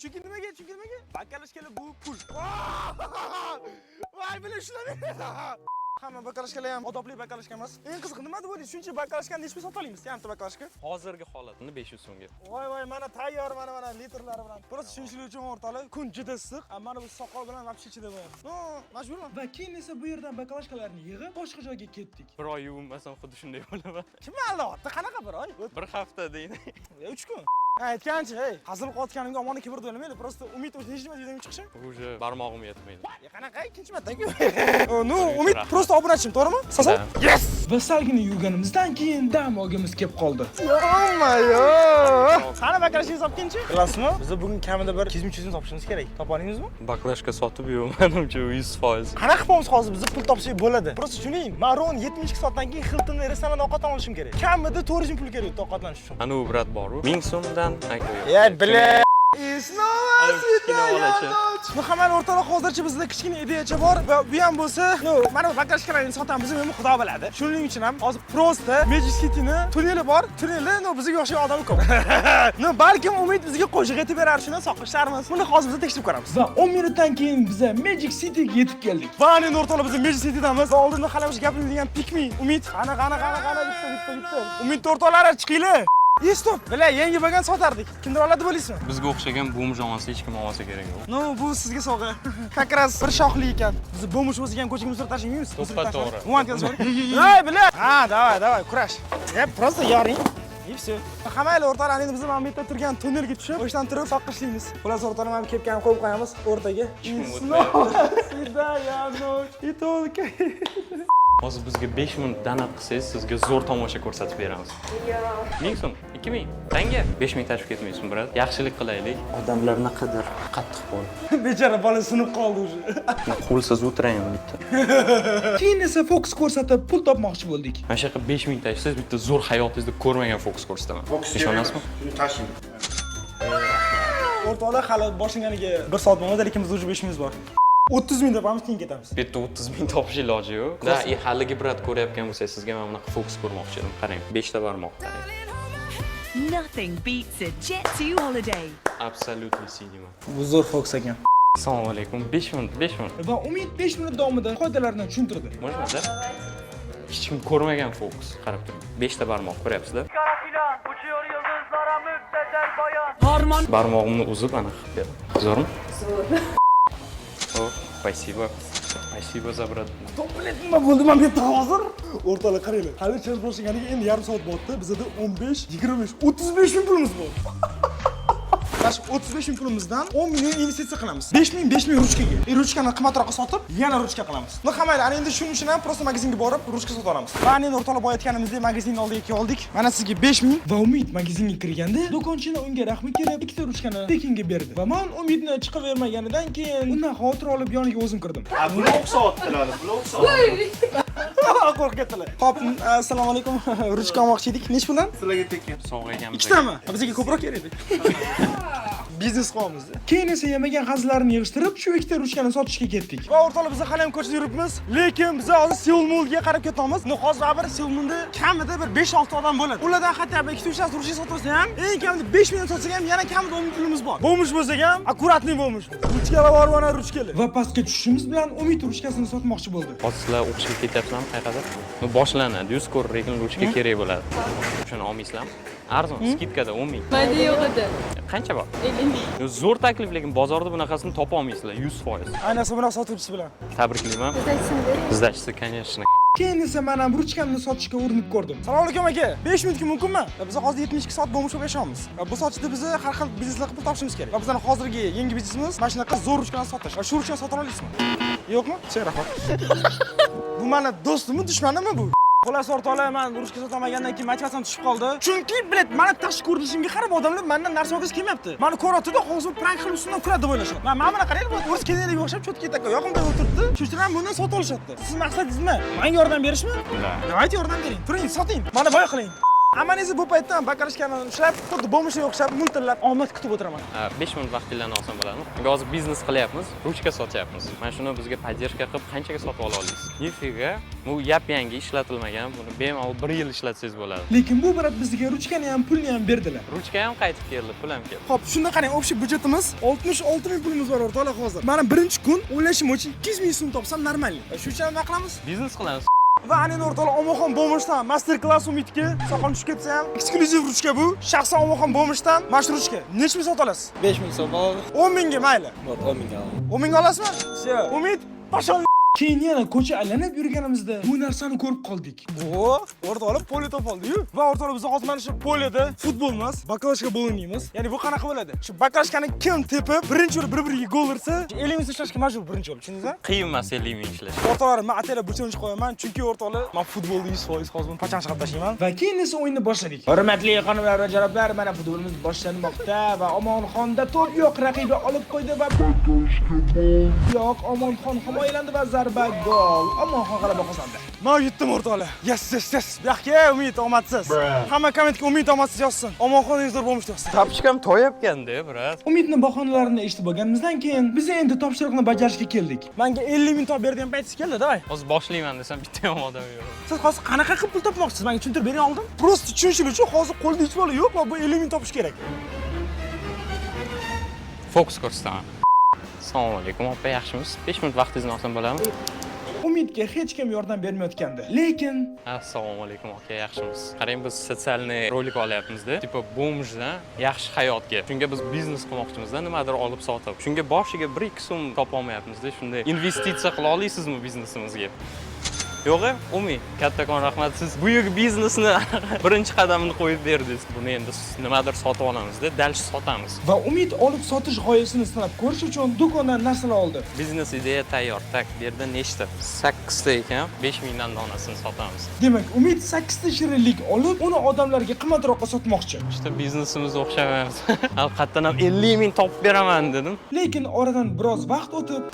Chunki nimaga? Bakalashkalar bu pul. Voy, bila shunday. Hamma bakalashkalar ham odobli bakalashka emas. Eng qizig'i nima deb o'ylaysiz? Shuncha bakalashkani nechta sotib olamiz? Yarimta bakalashka. Hozirgi holatini 500 so'mga. Voy, mana tayyor, mana litrlari bilan. Просто shunchalik uchun o'rtoqlar kun juda issiq. Mana bu soqol bilan вообще chidab bo'ladi. No, majburman. Va keyin esa bu yerdan bakalashkalarni yig'ib, boshqa joyga ketdik. Bir oy yuvmasam xuddi shunday bo'laman. Kim albatta, qanaqa bir oy? Bir hafta deydi. 3 kun. Aytgancha, hazil qotganimga omon ikki birda o'lmaydi. Просто umid o'z nechta videoga chiqishim. Уже barmog'im yetmaydi. Qanaqa ikkinchi martaga? No, umid просто obunachim, to'g'rimi? Sasam? Yes! Va salgina yurganimizdan keyin dam olgimiz kelib qoldi. Yo'q-mayo. Qani bakalashkangiz topkinchi? Bilasizmi? Biz bugun kamida bir 200 topishimiz kerak. Topa olamizmi? Baklashka sotib yurmanimcha 100%. Qanaqa qilamiz hozir? Biz pul topsak bo'ladi. Просто tushuning, Maron 72 soatdan keyin Hilton restoranda ovqat olishim kerak. Kamida 400 ming pul kerak ovqatlanish uchun. Ana u brat bor-ku. 1000 so'mdan aka. Ya, bile. Bu hamma o'rtoq hozircha bizda kichkina ideyacha bor va bu ham bo'lsa, mana bu bakalashkalarni sotamiz, men xudo biladi. Shuning uchun ham hozir prosta Magic City'ni tunneli bor. Tunneli, bizga o'xshagan odam ko'p. Balkim umid bizga qo'shiq aytib berar, shuni soqishlarmiz. Buni hozir biz tekshirib ko'ramiz. Va 10 minutdan keyin biz Magic City'ga yetib keldik. Va endi o'rtoqlar biz Magic City'damiz. Oldinda hali gapirilgan Pikmi, Umid. Qana bitta. Umid o'rtoqlari chiqinglar. Stop. Bila, yangi bagan sotardik. Kimdir oladi bo'laysizmi? Bizga o'xshagan bo'mush olmasa hech kim olmasa kerak yo'q. No, bu sizga sovg'a. Kakras bir shoxli ekan. Biz bo'mush bo'lgan ko'chaga musor tashlaymiz. To'g'ri. Hey, bila. Ha, давай, kurash. Просто yoring. И всё. Hammalar o'rtoqlar endi biz mana bu yerda turgan tunnelga tushib, o'shdan turib soqqishlaymiz. Xullas o'rtoqlar ham kepkani qo'yib qo'yamiz o'rtaga. Hozir bizga 5 minut danab qilsangiz, sizga zo'r tomosha ko'rsatib beramiz. Yo'q. 1000 so'm, 2000. Tanga 5000 tashib ketmaysiz, brat. Yaxshilik qilaylik. Odamlar naqadar qattiq bo'ldi. Bechara bola sinib qoldi o'zi. Qo'lsiz o'tiraymi bitta. Keyin esa fokus ko'rsatib pul topmoqchi bo'ldik. Mana shu yoqqa 5000 tashsangiz, bitta zo'r hayotingizda ko'rmagan fokus ko'rsataman. Ishonasizmi? Shuni tashing. O'rtoqlar hali boshlanganiga 1 soat bo'lmadi, lekin biz уже 5000 bor. 30 ming topamiz, keyin ketamiz. Bu yerda 30 ming topish iloji yo'q. Da, haligi brat ko'ryapgan bo'lsangiz, sizga mana bunaqa fokus ko'rmoqchi edim. Qarang, 5 ta barmoq qarang. Nothing beats a Jet2 holiday. Absolutely cinema. Bu zo'r fokus ekan. Assalomu alaykum. 5 minut. Va Umid 5 minut davomida qoidalarni tushuntirdi. Bo'lmasa hech kim ko'rmagan fokus. Qarab turing. 5 ta barmoq ko'ryapsizlar? Barmog'imni uzib ana qilib berdim. Zo'rmi? Zo'r. Oh, спасибо. Спасибо за брат. To'plet nima bo'ldi men bu yerda hozir? O'rtoqlar qaranglar. Hali chaz boshlaganiga endi yarim soat bo'ldi. Bizda 15, 25, 35 ming pulimiz bor. Mana 35 ming pulimizdan 10 million investitsiya qilamiz. 5 ming ruchkaga. Ruchkani qimmatroqqa sotib, yana ruchka qilamiz. Hammalar endi shuning uchun ham prosta magazinga borib, ruchka sotib olamiz. Mana endi o'rtoqlar boya aytganimizdek magazinning oldiga keldik. Mana sizga 5 ming va Umid magazinga kirganda, do'konchini unga rahmi kelib, ikkita ruchkani tekinga berdi. Va men Umidni chiqavermaganidan keyin undan xavotir olib yoniga o'zim kirdim. Blok soatdilar, blok soat. Qo'rqib ketdilar. Hop, assalomu alaykum. Ruchka olmoqchi edik. Nech puldan? Sizlarga tekin. Sovg'a ekanmiz. Ikkitami? Bizga ko'proq kerak edi. Biznes qilamiz. Keyin esa yemagan hazlarni yig'ishtirib, shu ikkita ruchkani sotishga ketdik. Va o'rtoqlar biz hali ham ko'chada yuribmiz, lekin biz hozir Seoul Mallga qarab ketamiz. Hozir bir Seoul Mallda kamida bir 5-6 odam bo'ladi. Ulardan hatto 2-3 ta ruchka sotib olsa ham, eng kamida 5 million sotsak ham yana kamida 10 ming pulimiz bor. Bo'lmish bo'lsa ham, akkuratli bo'lmish. Ruchkalar bor, mana ruchkalar. Va pastga tushishimiz bilan Umid ruchkasini sotmoqchi bo'ldi. Hozir sizlar o'qishga ketyapsizlarmi qayerda? Boshlanadi, skor lekin ruchka kerak bo'ladi. Shuni olmaysizlarmi? Arzon, skidkada 10 ming. Mayda yo'q edi. Qancha bor? 50 ming. Zo'r taklif, lekin bozorda bunaqasini topa olmaysizlar 100%. Ayniqsa bunaqa sotuvchisi bilan. Tabriklayman. Izdachisi, конечно. Keyin esa men ruchkamni sotishga urinib ko'rdim. Assalomu alaykum aka. 5 minutga mumkinmi? Biz hozir 72 soat bo'mishib yashayapmiz. Bu sochda biz har xil bizneslar qilib topishimiz kerak. Va bizning hozirgi yangi biznesimiz mana shunaqa zo'r ruchkalarni sotish. Va shu ruchkani sota olasizmi? Yo'qmi? Rahmat. Bu meni do'stimmi, dushmanimmi bu? Xullas o'rtoqlar, men ruchka sotamagandan keyin motivatsiyam tushib qoldi. Chunki, bilet, meni tashqi ko'rinishimga qarab odamlar mendan narsa olgisi kelmayapti. Meni ko'rotida hozir prank qilib ustidan kuladi deb o'ylashadi. Men mana qaraylik, o'z keliniga o'xshab cho'tga taka yoqimda o'tiribdi. Shu uchun ham bundan sotib olishadi. Siz maqsadingiz nima? Menga yordam berishmi? Давайте yordam bering. Turing, soting. Mana boya qiling. Amanizni bu paytdan bakarishkani ushlab, xuddi bo'mishga o'xshab multillab omad kutib o'tiraman. 5 minut vaqtinglarni olsam bo'ladimi? Chunki hozir biznes qilyapmiz, ruchka sotyapmiz. Mana shuni bizga podдержка qilib qanchaga sotib ola olasiz? Nifiga, bu yap-yangi ishlatilmagan, buni bemalol 1 yil ishlatsangiz bo'ladi. Lekin bu brat bizga ruchkani ham, pulni ham berdilar. Ruchka ham qaytib keldi, pul ham keldi. Xo'p, shunda qarang, общий budjetimiz 66 ming pulimiz bor o'rtoqlar hozir. Mana birinchi kun o'ylashim uchun 200 ming so'm topsam normal. Shu uchun nima qilamiz? Biznes qilamiz. Va anin o'rtoqlar Omonxon Bo'mishdan master klass Umidga soqon tushib ketsa ham eksklyuziv ruchka bu. Shaxsan Omonxon Bo'mishdan mana shu ruchka. Necha ming sota olasiz? 5 ming so'm oldi. 10 mingga mayli. 10 ming oldi. 10 ming olasizmi? Umid, pashon. Keyin yana ko'cha aylanib yurganimizda bu narsani ko'rib qoldik. Bu o'rtoqlar polye topib oldi-yu. Va o'rtoqlar biz hozir mana shu polyeda futbol emas, baklashka bo'linamiz. Ya'ni bu qanaqa bo'ladi? Shu baklashkani kim tepib, birinchi yo'l bir-biriga gol ursa, 50 ming ishlashga majbur birinchi yo'l, tushundingizmi? Qiyin emas 50 ming ishlash. O'rtoqlar, men ataylar burchunchi qo'yaman, chunki o'rtoqlar, men futbolda 100% hozir buni pachon chiqarib tashlayman. Va keyin esa o'yinni boshladik. Hurmatli xonimlar va janoblar, mana futbolimiz boshlanmoqda va Omonxonda to'p yo'q, raqibi olib qo'ydi va yo'q, Omonxon himoyalandi va zarba gol. Omonxon g'alaba qozondi. Men yutdim o'rtoqlar. Yes. Yaxshi, Umid omadsiz. Hamma kommentga Umid omadsiz yozsin. Omonxon yuzlar bo'lmish yozsin. Tapchikam to'yapganda, brat. Umidning bahonalarini eshitib bo'lganimizdan keyin biz endi topshiriqni bajarishga keldik. Menga 50 ming top beradigan paytingiz keldi, davay. Hozir boshlayman desam bitta ham odam yo'q. Siz hozir qanaqa qilib pul topmoqchisiz? Menga tushuntirib bering oldin. Prosta tushunishim uchun hozir qo'lda hech bola yo'q va bu 50 ming topish kerak. Fokus ko'rsataman. Assalomu alaykum, opa, yaxshimisiz? 5 minut vaqtingizni olsam bo'ladimi? Umidga hech kim yordam bermayotgandi. Lekin Assalomu alaykum, aka, yaxshimisiz? Qarang, biz sotsialniy rolik olyapmiz-da, tipo bo'mishdan yaxshi hayotga. Shunga biz biznes qilmoqchimiz-da, nimadir olib sotib. Shunga boshiga 1-2 so'm topa olmayapmiz-da, shunday investitsiya qila olasizmi biznesimizga? Yo'q, Umid, kattakon rahmat. Siz buyuk biznesni birinchi qadamini qo'yib berdingiz. Buni endi nimadir sotib olamiz-da, dalsh sotamiz. va Umid olib sotish g'oyasini sinab ko'rish uchun do'kondan narsalar oldi. Biznes ideya tayyor. Tak, bu yerda nechta? 8 ta ekan, 5 mingdan donasini sotamiz. Demak, Umid 8 ta shirinlik olib, uni odamlarga qimmatroqqa sotmoqchi. İşte biznesimiz o'xshamayapti. Alqatdan ham 50 ming topib beraman dedim. Lekin oradan biroz vaqt o'tib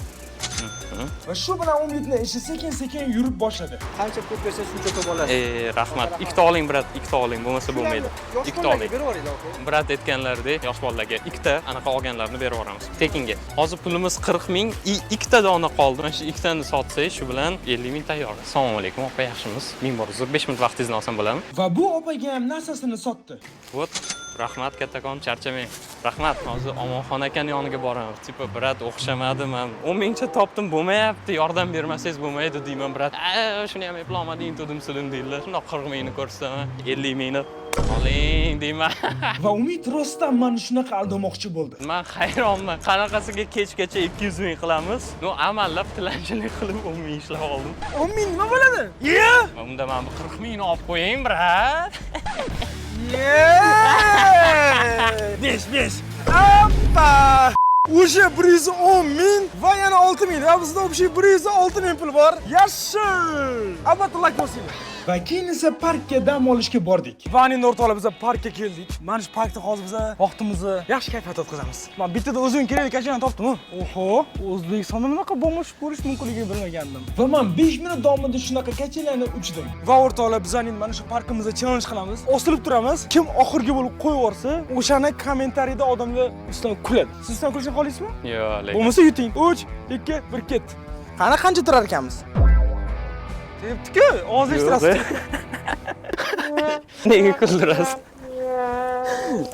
va shu bilan Umidning ishi sekin-sekin yurib boshladi. Qancha pul bersa shuncha to'p olasiz. Rahmat. Ikkita oling, brat, ikkita oling, bo'lmasa bo'lmaydi. Ikkita oling. Beraveringlar, aka. Brat aytganlaridek, yosh bolalarga ikkita anaqa olganlarni berib yuboramiz. Tekinga. Hozir pulimiz 40 ming, ikkita dona qoldi. Mana shu ikkitani sotsangiz, shu bilan 50 ming tayyor. Assalomu alaykum, opa, yaxshimisiz? Ming bor uzr, 5 minut vaqtingizni olsam bo'ladimi? Va bu opaga ham narsasini sotdi. Vot, rahmat kattakon, charchamang. Rahmat, hozir Omonxon akaning yoniga boraman. Tipo, brat, o'xshamadi, men 10 mingcha topdim, bo'lmayapti, yordam bermasangiz bo'lmaydi deyman, brat. Shuni ham eplolmading, to'dim-silim deydilar. Shundoq 40 mingni ko'rsataman, 50 mingni oling deyman. Va Umid rostdan meni shunaqa aldamoqchi bo'ldi. Men hayronman. Qanaqasiga kechgacha 200 ming qilamiz? No, amallab tilanchilik qilib 10 ming ishlab oldim. 10 ming nima bo'ladi? Unda men 40 mingni olib qo'ying, brat. 5. Appa! O'sha 110 ming va yana 6 ming. Va bizda o'sha 106 ming pul bor. Yaxshi! Albatta like bosinglar. Va keyin esa parkka dam olishga bordik. Va endi o'rtoqlar biz parkka keldik. Mana shu parkda hozir biz vaqtimizni yaxshi kayfiyat o'tkazamiz. Men bittada o'zim kerakli kachani topdim. Oho, O'zbekistonda bunaqa bo'mish ko'rish mumkinligini bilmagandim. Va men 5 minut davomida shunaqa kachalarni uchdim. Va o'rtoqlar biz endi mana shu parkimizda challenge qilamiz. Osilib turamiz. Kim oxirgi bo'lib qo'yib yuborsa, o'shani kommentariyada odamlar ustidan kuladi. Siz ustidan kulishni xohlaysizmi? Yo'q, lekin. Bo'lmasa yuting. 3, 2, 1 ket. Qancha turar ekanmiz? Debdi-ku, ovoz eshitasiz. Nega kuldirasiz?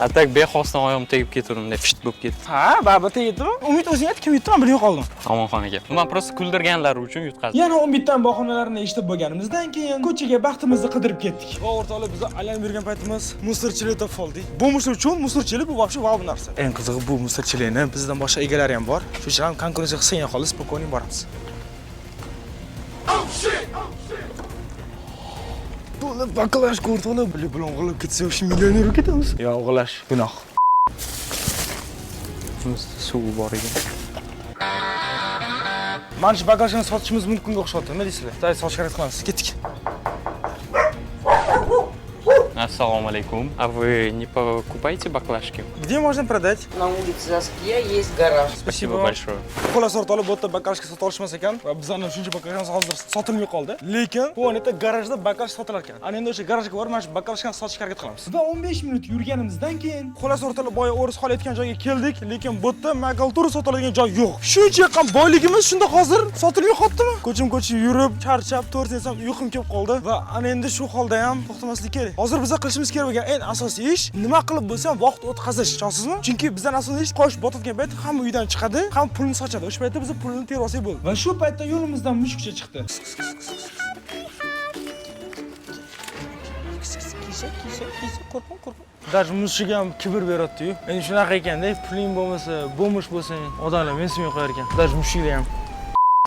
Atak bexosdan oyog'im tegib ketuvdim-da, fisht bo'lib ketdi. Ha, baribir tegdimi? Umid o'zing ayt, kim yutdi, men bilmay qoldim. Omonxon aka. Men prosta kuldirganlari uchun yutqazdim. Yana Umiddan bahonalarini eshitib bo'lganimizdan keyin ko'chaga baxtimizni qidirib ketdik. Va o'rtoqlar biz aylanib yurgan paytimiz musirchilik topib oldik. Bo'mish uchun musirchilik bu вообще va bu narsa. Eng qizig'i bu musirchilikni bizdan boshqa egalari ham bor. Shu uchun ham konkurensiya qilgan xolis spokойно boramiz. Buni baklash o'rtoqlar bilan g'ilib ketsa o'sha millioner ketamiz. Yo, g'alash gunoh. Bizda suv bor ekan. Mana shu bagajni sotishimiz mumkinga o'xshayapti. Nima deysizlar? Soch kerak qilamiz. Ketdik. Assalomu alaykum. А вы не покупаете баклажки? Где можно продать? На улице Заския есть гараж. Спасибо большое. Xullas o'rtoqlar bu yerda bakalashka sota olishmas ekan va bizlarning shuncha bakalashkamiz hozir sotilmay qoldi. Lekin bu yerda garajda bakalashka sotilar ekan. Ana endi o'sha garajga borib mana shu bakalashkani sotishga harakat qilamiz. Va 15 minut yurganimizdan keyin xullas o'rtoqlar boya o'ris hol etgan joyga keldik, lekin bu yerda magaltura sotiladigan joy yo'q. Shuncha ham boyligimiz shunda hozir sotilmay qolibdimi? Ko'chim yurib, charchab, 4 so'm uyqum kelib qoldi va ana endi shu holda ham to'xtamaslik kerak. Hozir biz qilishimiz kerak bo'lgan eng asosiy ish nima qilib bo'lsa ham vaqt o'tkazish, tushunasizmi? Chunki bizdan asosiy ish qosh botadigan payt hamma uydan chiqadi, ham pulni sochadi. O'sha paytda biz pulni terib olsak bo'ldi. Va shu paytda yo'limizdan mushukcha chiqdi. Даже mushuk ham kibr beradi-yu. Endi shunaqa ekanda, puling bo'lmasa, bo'mish bo'lsang, odamlar mensimay qo'yar ekan. Даже mushuklar ham.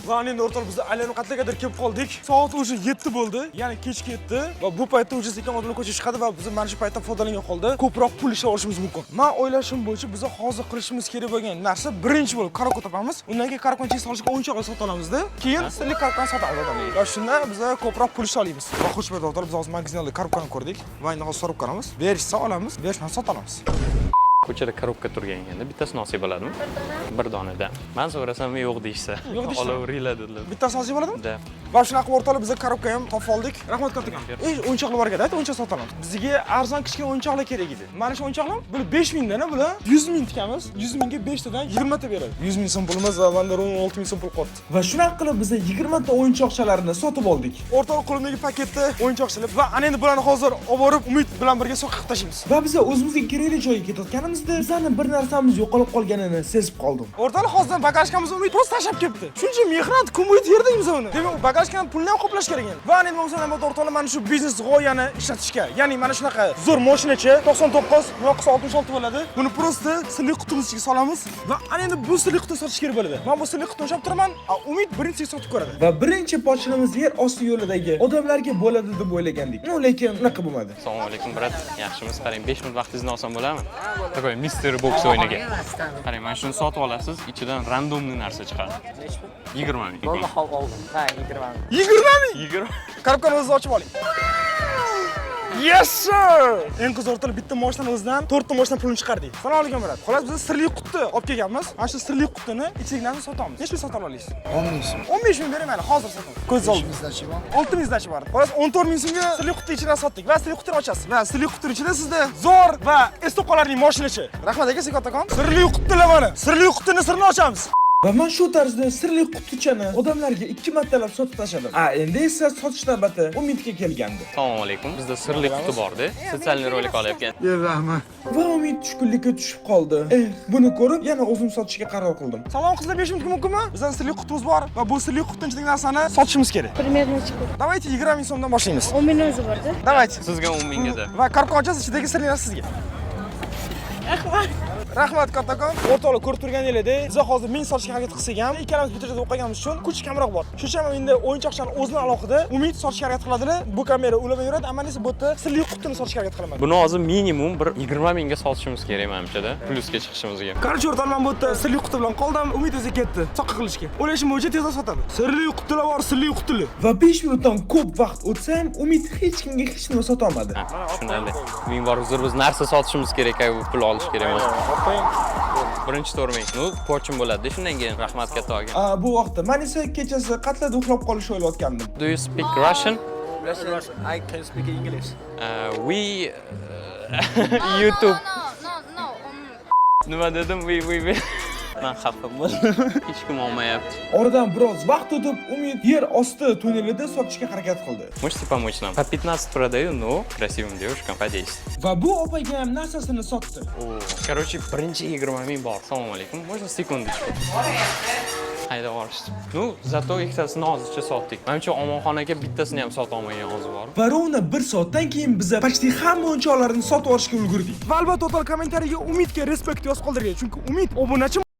Va endi o'rtoq biz aylanib qatlargadir kelib qoldik. Soat o'sha 7 bo'ldi, ya'ni kechki 7 va bu paytda o'sha sekin odamlar ko'chaga chiqadi va biz mana shu paytdan foydalangan holda ko'proq pul ishlab olishimiz mumkin. Men o'ylashim bo'yicha biz hozir qilishimiz kerak bo'lgan narsa birinchi bo'lib karakot topamiz. Undan keyin karakotni chek solishga o'yinchoqlar sota olamizda. Keyin sirli karakotni sotamiz odamlar. Va shunda biz ko'proq pul ishlab olamiz. Va xushbo'y o'rtoqlar biz hozir magazinda karakotni ko'rdik. Va endi hozir so'rab ko'ramiz. Berishsa olamiz, berishmasa sota olamiz. Ko'chada korobka turgan ekanda, bittasi nasib bo'ladimi? Bir donada. Men so'rasam yo'q deyishsa. Yo'q deyishsa? Olaveringlar dedilar. Bittasi nasib bo'ladimi? Da. Va shunaqa o'rtoqlar biz korobka ham topib oldik. Rahmat kattakon. O'yinchoqlar bor ekan-da, o'yinchoq sotamiz. Bizga arzon kichkina o'yinchoqlar kerak edi. Mana shu o'yinchoqlar bular 5000 dan, bular 100 ming tikamiz. 100 mingga 5 tadan 20 ta beradi. 100 ming so'm pulimiz va menda 16 ming so'm pul qoldi. Va shunaqa qilib biz 20 ta o'yinchoqchalarni sotib oldik. O'rtoq qo'limdagi paketda o'yinchoqchalar va ana endi bularni hozir olib borib Umid bilan birga soqib tashlaymiz. Va biz o'zimizga kerakli joyga ketayotganimizda bizning bir narsamiz yo'qolib qolganini sezib qoldim. O'rtoqlar hozir bagajkamizni Umid prosta tashlab ketdi. Shuncha mehnat ko'mib yerdik biz uni. Demak, u bagajkani pulni ham qoplash kerak edi. Va endi masalan o'rtoqlar mana shu biznes g'oyani ishlatishga, ya'ni mana shunaqa zo'r mashinachi 99 yoki 66 bo'ladi. Buni prosta sirli qutimiz ichiga solamiz va ana endi bu sirli qutini sotish kerak bo'ladi. Men bu sirli qutini ushlab turaman, Umid birinchi sotib ko'radi. Va birinchi pochinamiz yer osti yo'lidagi odamlarga bo'ladi deb o'ylagandik. Lekin unaqa bo'lmadi. Assalomu alaykum, brat. Yaxshimiz? Qarang, 5 minut vaqtingizni olsam bo'ladimi? Такой Mr. Box o'yiniga. Qarang, mana shuni sotib olasiz, ichidan randomli narsa chiqadi. 20 ming. Bo'ldi, hop oldim. Ha, 20 ming. 20 ming. 20. Korobkani o'zingiz ochib oling. Yes sir! Eng qiz o'rtoqlar bitta mashinadan o'zidan 4 ta mashina pulini chiqardik. Sana olgan bo'ladi. Xolos biz sirli quti olib kelganmiz. Mana shu sirli qutini ichidagilarni sotamiz. Nechta sota olasiz? 10 ming so'm. 15 ming bering, mayli, hozir sotamiz. Ko'z olding. 6 ming zdachi bor. Xolos 14 ming so'mga sirli quti ichidan sotdik va sirli qutini ochasiz. Va sirli qutini ichida sizda zo'r va estoqalarning mashinachi. Rahmat aka, sekattakon. Sirli qutilar mana. Sirli qutini sirini ochamiz. Va men shu tarzda sirli qutichani odamlarga 2 martalab sotib tashladim. Endi esa sotish navbati Umidga kelgandi. Assalomu alaykum. Bizda sirli quti bor-da. Sotsialniy rolik olyapgan. Rahmat. Va Umid tushkunlikka tushib qoldi. Buni ko'rib yana o'zim sotishga qaror qildim. Salom qizlar, 5 minutga mumkinmi? Bizning sirli qutimiz bor va bu sirli qutining ichidagi narsani sotishimiz kerak. Примерно сколько? Давайте 20 ming so'mdan boshlaymiz. 10 million o'zi bor-da. Давайте. Sizga 10 mingga. Va korobkachasi ichidagi sirli narsa sizga. Rahmat kattakon. O'rtoqlar ko'rib turganingizdek, biz hozir ming sotishga harakat qilsak ham, ikkalamiz bitta joyda o'qiganimiz uchun kuch kamroq bor. Shuning uchun endi o'yinchoqchani o'zini alohida Umid sotishga harakat qiladilar. Bu kamera ulamay yuradi, ammo esa bu yerda sirli qutini sotishga harakat qilaman. Buni hozir minimum bir 20 mingga sotishimiz kerak menimcha-da. Plusga chiqishimizga. Qarshi o'rtoqlar, men bu yerda sirli quti bilan qoldim. Umid esa ketdi soqqa qilishga. O'ylashim bo'yicha tezda sotadi. Sirli qutilar bor, sirli qutilar. Va 5 minutdan ko'p vaqt o'tsa ham Umid hech kimga hech nima sota olmadi. Tushunarli. Ming bor uzr, biz narsa sotishimiz kerak, bu pul olish kerak emas. Birinchi to'rming. Pochim bo'ladi. Shundan keyin rahmat katta aka. Bu vaqtda men esa kechasi qatlada uxlab qolishni o'ylayotgandim. Do you speak Russian? Russian. I can speak English. We YouTube. No. Nima dedim? We. Men xafa bo'ldim. Hech kim olmayapti. Oradan biroz vaqt o'tib, Umid yer osti tunnelida sotishga harakat qildi. Можете помочь нам? По 15 продаю, но красивым девушкам по 10. Va bu opaga ham narsasini sotdi. Короче, birinchi 20 ming bor. Assalomu alaykum. Можно sekundочку? Hayda olishdi. Ну, zato ikkitasini hozircha sotdik. Menimcha omonxonaga bittasini ham sota olmagan hozir bor. Va rovna 1 soatdan keyin biz почти hamma o'yinchoqlarni sotib olishga ulgurdik. Va albatta to'tal kommentariyaga Umidga respekt yoz qoldirgan, chunki Umid obunachi